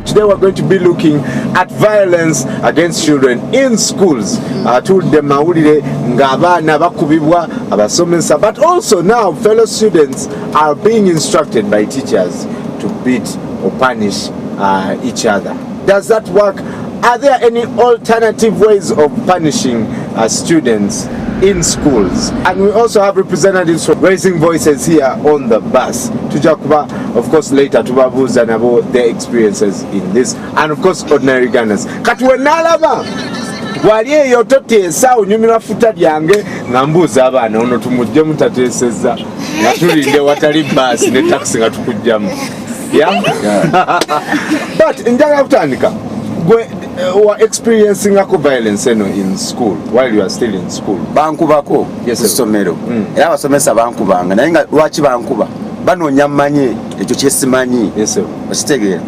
Today we're going to be looking at violence against children in schools. Tulde mawulire ng'abaana bakubibwa abasomesa, but also now fellow students are being instructed by teachers to beat or punish each other. Does that work? Are there any alternative ways of punishing students in schools? And we also have representatives from Raising Voices here on the bus. Tujakuba, of course, later tubabuza nabo their experiences in this, and of course ordinary Ugandans. Katuwe nalaba wali eyo toteesa onyumira futa lyange nga mbuuza abaana ono tumujje mutateesezza nga tulinde watali bus ne taxi nga tukujjamu. Yeah? But njagala kutandika were experiencing violence in school while you are still in school. Bankubako kusomero era abasomesa bankubanga naye nga lwaki bankuba banoonya mmanyi ekyo kyesimanyi. Okitegeera.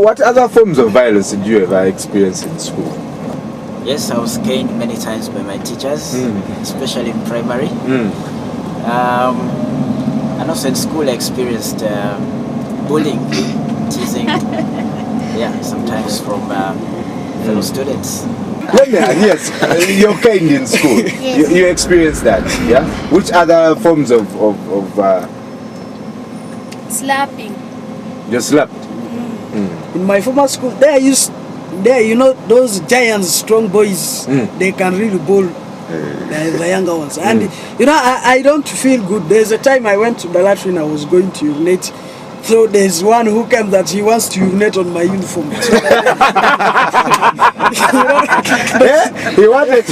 What other forms of violence did you ever experience in school? Yes, I was caned many times by my teachers, especially in primary. And also in school I experienced bullying, teasing, sometimes from fellow students. Yes, you're caned in school. Yes. You experienced that, yeah? Which other forms of slapping? You slapped? In my former school, you know, those giants, strong boys, they can really bull the younger ones. And, you know, I don't feel good. There's a time I went to the latrine, I was going to urinate. So there's one who came that he wants to urinate on my uniform. He wanted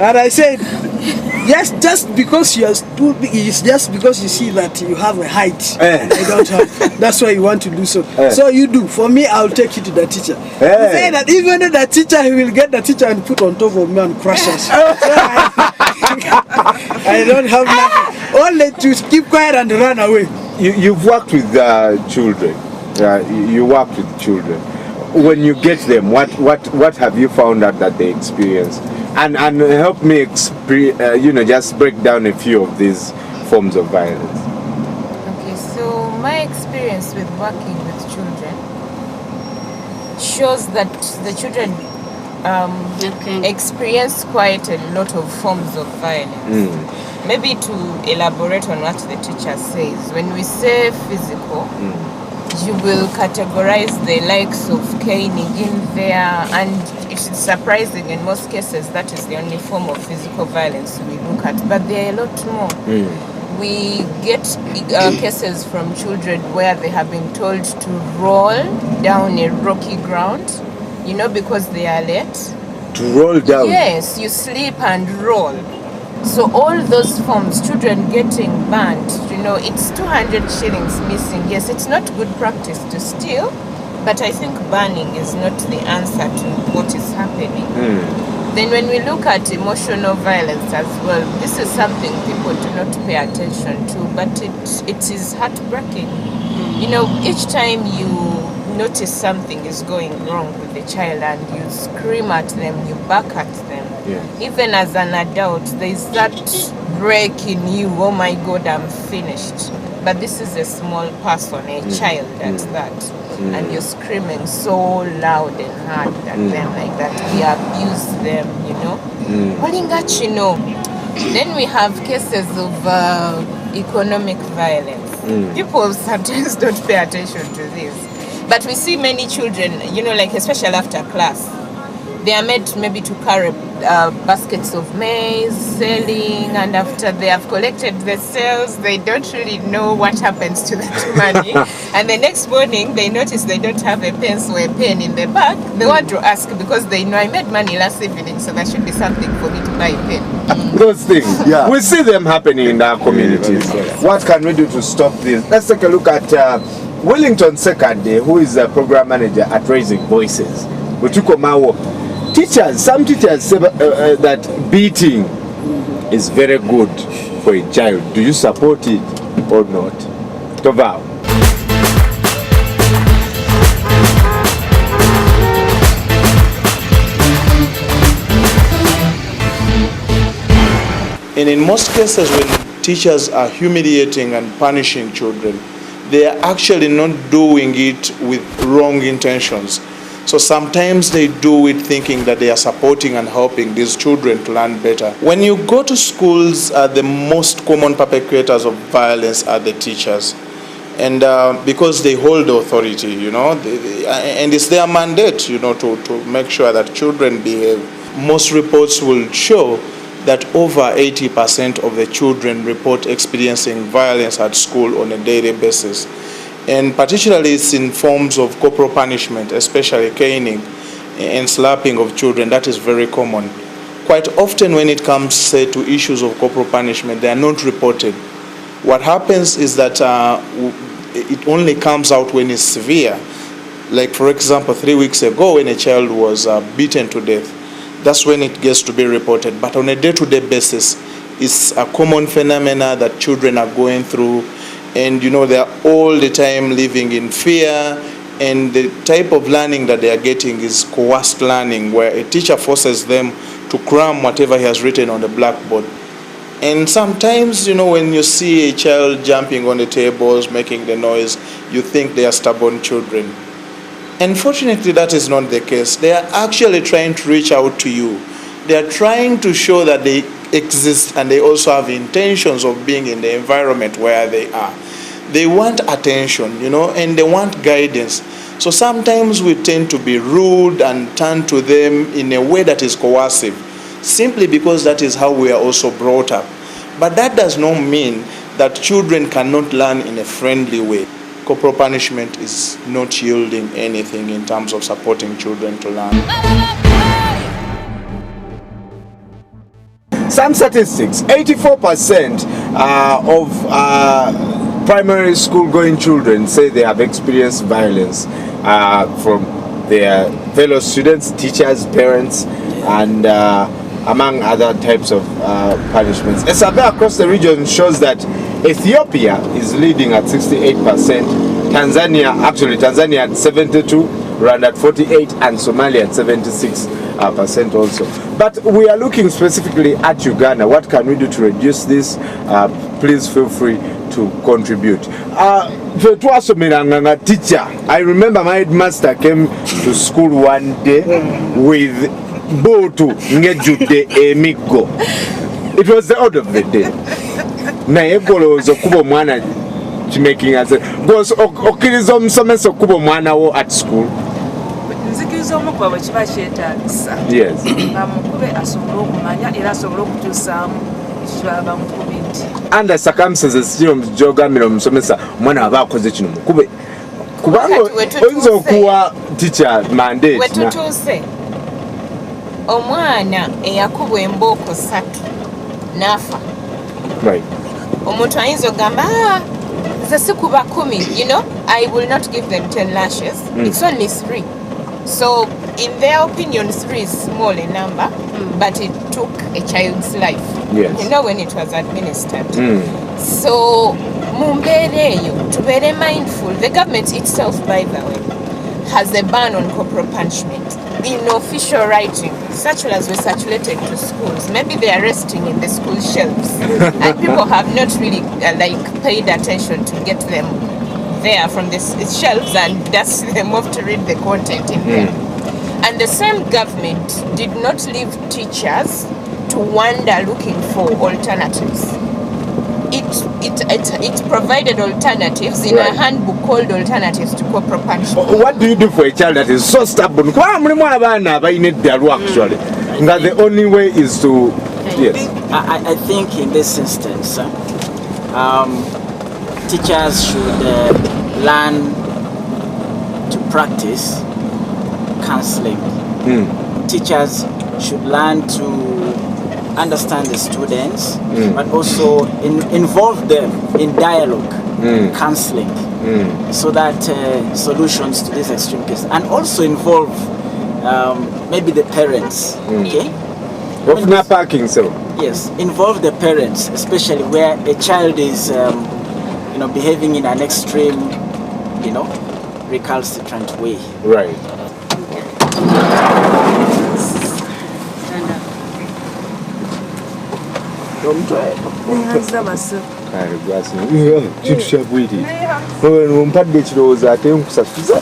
And I said, yes, just because you are too big, it's just because you see that you have a height. I don't have. That's why you want to do so. So you do. For me, I'll take you to the teacher. He say that even the teacher, he will get the teacher and put on top of me and crush us. So I don't have nothing. Only to keep quiet and run away. You've worked with children. You work with children. When you get them, what have you found out that they experience? And help me just break down a few of these forms of violence. Okay, so my experience with working with children shows that the children experience quite a lot of forms of violence. Maybe to elaborate on what the teacher says, when we say physical, you will categorize the likes of caning in there, and it's surprising in most cases that is the only form of physical violence we look at, but there are a lot more. We get cases from children where they have been told to roll down a rocky ground, you know, because they are late. To roll down? Yes, you sleep and roll. So all those forms, children getting banned, you know, it's 200 shillings missing. Yes, it's not good practice to steal, but I think banning is not the answer to what is happening. Then when we look at emotional violence as well, this is something people do not pay attention to, but it is heartbreaking. You know, each time you notice something is going wrong with the child and you scream at them, you back at them. Even as an adult, there's that break in you, oh my God, I'm finished. But this is a small person, a child at that. And you're screaming so loud and hard at them like that. We abuse them, you know. Then we have cases of economic violence. People sometimes don't pay attention to this. But we see many children, you know, like especially after class, they are made maybe to carry baskets of maize, selling, and after they have collected the sales, they don't really know what happens to that money. And the next morning, they notice they don't have a pencil or a pen in the bag. They want to ask because they know I made money last evening, so there should be something for me to buy a pen. Those things, we see them happening in our communities. What can we do to stop this? Let's take a look at Wellington Sekade, who is a program manager at Raising Voices. Teachers, some teachers say that beating is very good for a child. Do you support it or not? Tovao. And in most cases when teachers are humiliating and punishing children, they are actually not doing it with wrong intentions. So sometimes they do it thinking that they are supporting and helping these children to learn better. When you go to schools, the most common perpetrators of violence are the teachers. And because they hold the authority, and it's their mandate, to make sure that children behave. Most reports will show that over 80% of the children report experiencing violence at school on a daily basis. And particularly it's in forms of corporal punishment, especially caning and slapping of children. That is very common. Quite often when it comes, say, to issues of corporal punishment, they are not reported. What happens is that it only comes out when it's severe. Like, for example, 3 weeks ago when a child was beaten to death, that's when it gets to be reported. But on a day-to-day basis, it's a common phenomena that children are going through, and they're all the time living in fear, and the type of learning that they are getting is coerced learning, where a teacher forces them to cram whatever he has written on the blackboard. And sometimes, when you see a child jumping on the tables, making the noise, you think they are stubborn children. Unfortunately, that is not the case. They are actually trying to reach out to you. They are trying to show that they exist, and they also have intentions of being in the environment where they are. They want attention, and they want guidance. So sometimes we tend to be rude and turn to them in a way that is coercive, simply because that is how we are also brought up. But that does not mean that children cannot learn in a friendly way. Corporal punishment is not yielding anything in terms of supporting children to learn. Some statistics, 84% of primary school going children say they have experienced violence from their fellow students, teachers, parents, and among other types of punishments. A survey across the region shows that Ethiopia is leading at 68%, Tanzania at 72%, Rwanda at 48%, and Somalia at 76% also. But we are looking specifically at Uganda. What can we do to reduce this? Please feel free to contribute. Teacher, I remember my headmaster came to school one day with Botu Ngejude Emiko. It was the order of the day. Naye golozo kubo mwana making us goes okirizo omusomesa kubo mwana wo at school. Nzikirizo omukwa bwe kiba kyetaagisa. Yes. Bamukube asobole okumanya era asobole okutuusaamu ekitwala mukube nti. Under circumstances gy'ogambira omusomesa omwana aba akoze kino mukube. Kubanga oyinza okuwa teacher mandate. Wetutuuse omwana eyakubwa embooko 3 n'afa. Right. Omuntu ayinza ogamba nze sikuba 10, I will not give them 10 lashes. It's only 3. So in their opinion 3 is small in number, but it took a child's life. Yes. When it was administered. So mumbereyo tubere mindful. The government itself, by the way, has a ban on corporal punishment in official writing. Circulars were circulated to schools. Maybe they are resting in the school shelves, and people have not really paid attention to get them there from the shelves and dust them off to read the content in them. And the same government did not leave teachers to wander looking for alternatives. It provided alternatives in a handbook called Alternatives to Corporal Punishment. What do you do for a child that is so stubborn? Actually, the only way is to yes. I think in this instance, teachers should learn to practice counseling. Teachers should learn to understand the students, but also involve them in dialogue, counseling, so that solutions to these extreme cases, and also involve maybe the parents. Okay. Yes, involve the parents, especially where a child is, behaving in an extreme, recalcitrant way. Right. Don't try it. kale gwasi kintu kyabwiri ompadde ekirowoozo ate nkusasuza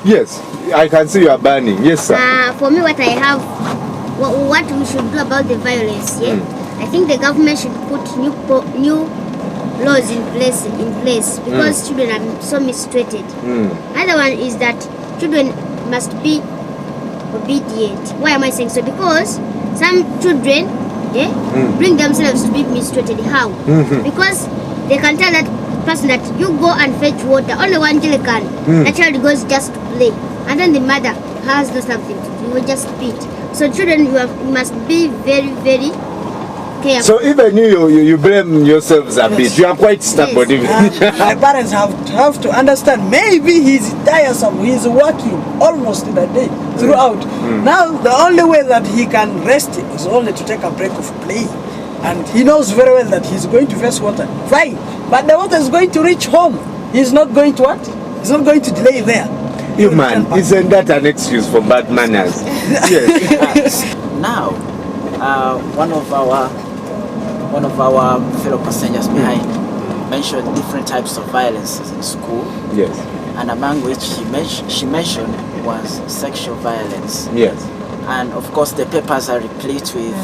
yes I can see you are burning. Yes sir. For me what I have what we should do about the violence, yeah? I think the government should put new laws in place because children are so mistreated. Another one is that children must be obedient. Why am I saying so? Because some children bring themselves to be mistreated. How? Because they can tell that person that you go and fetch water, only one jerrycan. The child goes just to play, and then the mother has no something to do, you will just beat. So children, you must be very, very careful. So even you blame yourselves a bit. You are quite stubborn. Yes. My parents have to understand. Maybe he's tiresome. He's working almost in a day throughout. Now the only way that he can rest is only to take a break of play. And he knows very well that he's going to fetch water. Fine. But the water is going to reach home. He's not going to what? He's not going to delay there. You man, isn't that an excuse for bad manners? Yes. Now, one of our fellow passengers behind mentioned different types of violences in school. Yes. And among which she mentioned was sexual violence. Yes. And of course, the papers are replete with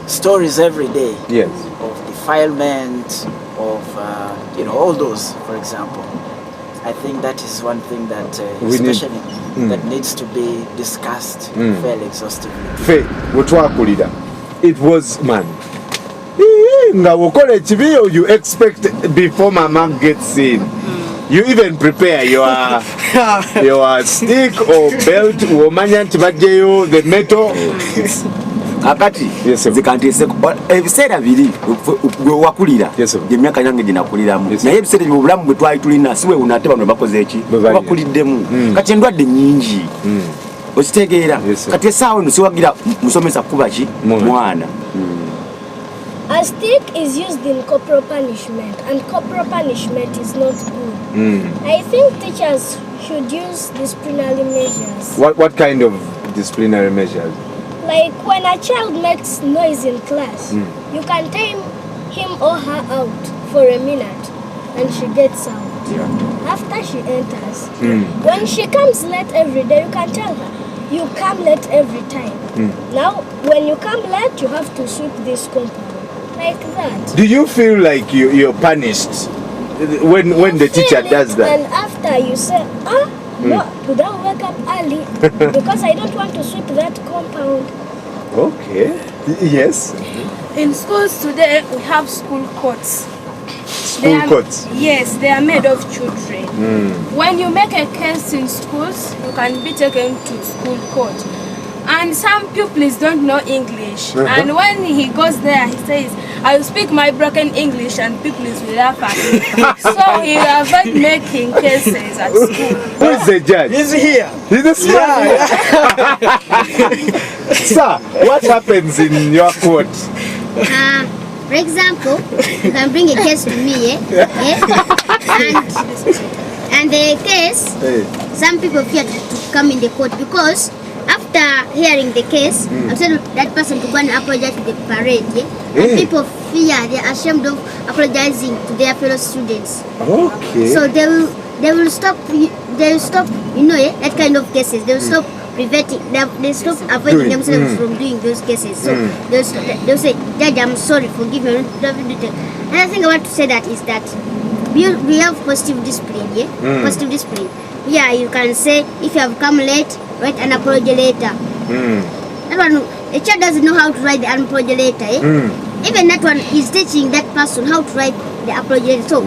stories every day. Yes. Of defilement, of all those, for example. I think that is one thing that especially that needs to be discussed fairly exhaustively. Wetwakulira, it was man. Nga wokola ekibi, you expect before mama gets in. You even prepare your stick or belt, womanya nti bajeyo the metal. Akati zikantese ebiseera biri wakulira emyaka yange ginakuliramu naye ebiseera byo bulamu bwe twali tulina siwe unate bano bakoze eki bakuliddemu kati endwadde nnyingi okitegeera kati essaawa eno siwagira musomesa kuba ki mwana. A stick is used in corporal punishment, and corporal punishment is not good. I think teachers should use disciplinary measures. What kind of disciplinary measures? Like when a child makes noise in class, you can time him or her out for a minute and she gets out. After she enters, when she comes late every day, you can tell her, you come late every time. Now, when you come late, you have to sweep this compound. Like that. Do you feel like you're punished when the teacher does that? And after you say, no, you don't wake up early because I don't want to sweep that compound. Okay. Yes. In schools today, we have school courts. School courts? Yes, they are made of children. When you make a case in schools, you can be taken to school court. And some pupils don't know English. And when he goes there, he says, I will speak my broken English and pupils will laugh at me. So he avoid making cases at school. Who is the judge? He's here. He's the smart. Sir, what happens in your court? For example, you can bring a case to me, and the case, some people fear to come in the court because after hearing the case, I'm saying that person to go and apologize to the parent, and people fear, they're ashamed of apologizing to their fellow students. Okay. So they will stop, that kind of cases. They will stop preventing, they stop avoiding themselves from doing those cases. So they'll say, Judge, I'm sorry, forgive me. Another thing I want to say that is that we have positive discipline, Positive discipline. Yeah, you can say, if you have come late, write an apology letter. That one, a child doesn't know how to write the apology letter, Even that one is teaching that person how to write the apology letter. So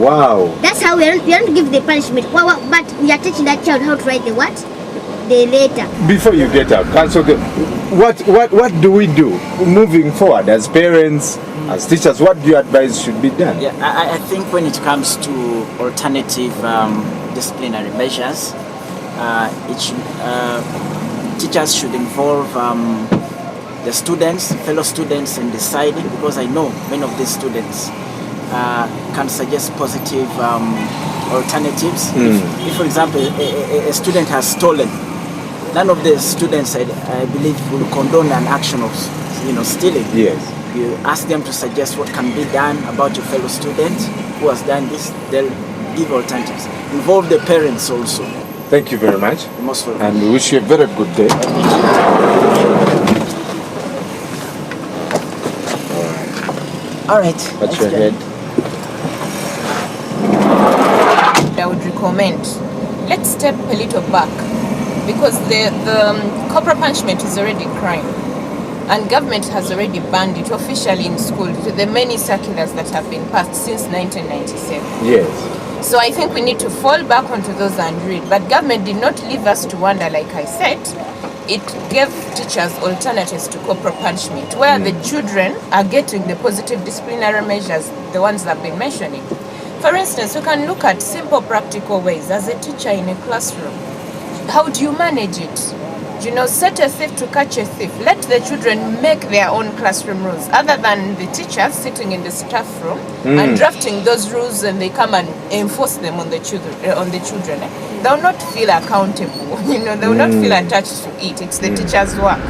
that's how we don't give the punishment. But we are teaching that child how to write the what? The letter. Before you get out, what do we do moving forward as parents, as teachers? What do you advise should be done? Yeah, I think when it comes to alternative disciplinary measures, teachers should involve the students, fellow students in deciding, because I know many of these students can suggest positive alternatives. If, for example, a student has stolen none of the students, I believe, will condone an action of, stealing. Yes. You ask them to suggest what can be done about your fellow student who has done this. They'll give alternatives. Involve the parents also. Thank you very much. You're most welcome. And we wish you a very good day. All right. What's your head? I would recommend, let's step a little back, because the corporal punishment is already crime, and government has already banned it officially in school to the many circulars that have been passed since 1997. Yes. So I think we need to fall back onto those and read. But government did not leave us to wonder, like I said. It gave teachers alternatives to corporal punishment, where the children are getting the positive disciplinary measures, the ones that I've been mentioning. For instance, you can look at simple practical ways as a teacher in a classroom. How do you manage it? Set a thief to catch a thief. Let the children make their own classroom rules, other than the teachers sitting in the staff room and drafting those rules, and they come and enforce them on the children. They will not feel accountable. They will not feel attached to it. It's the teacher's work.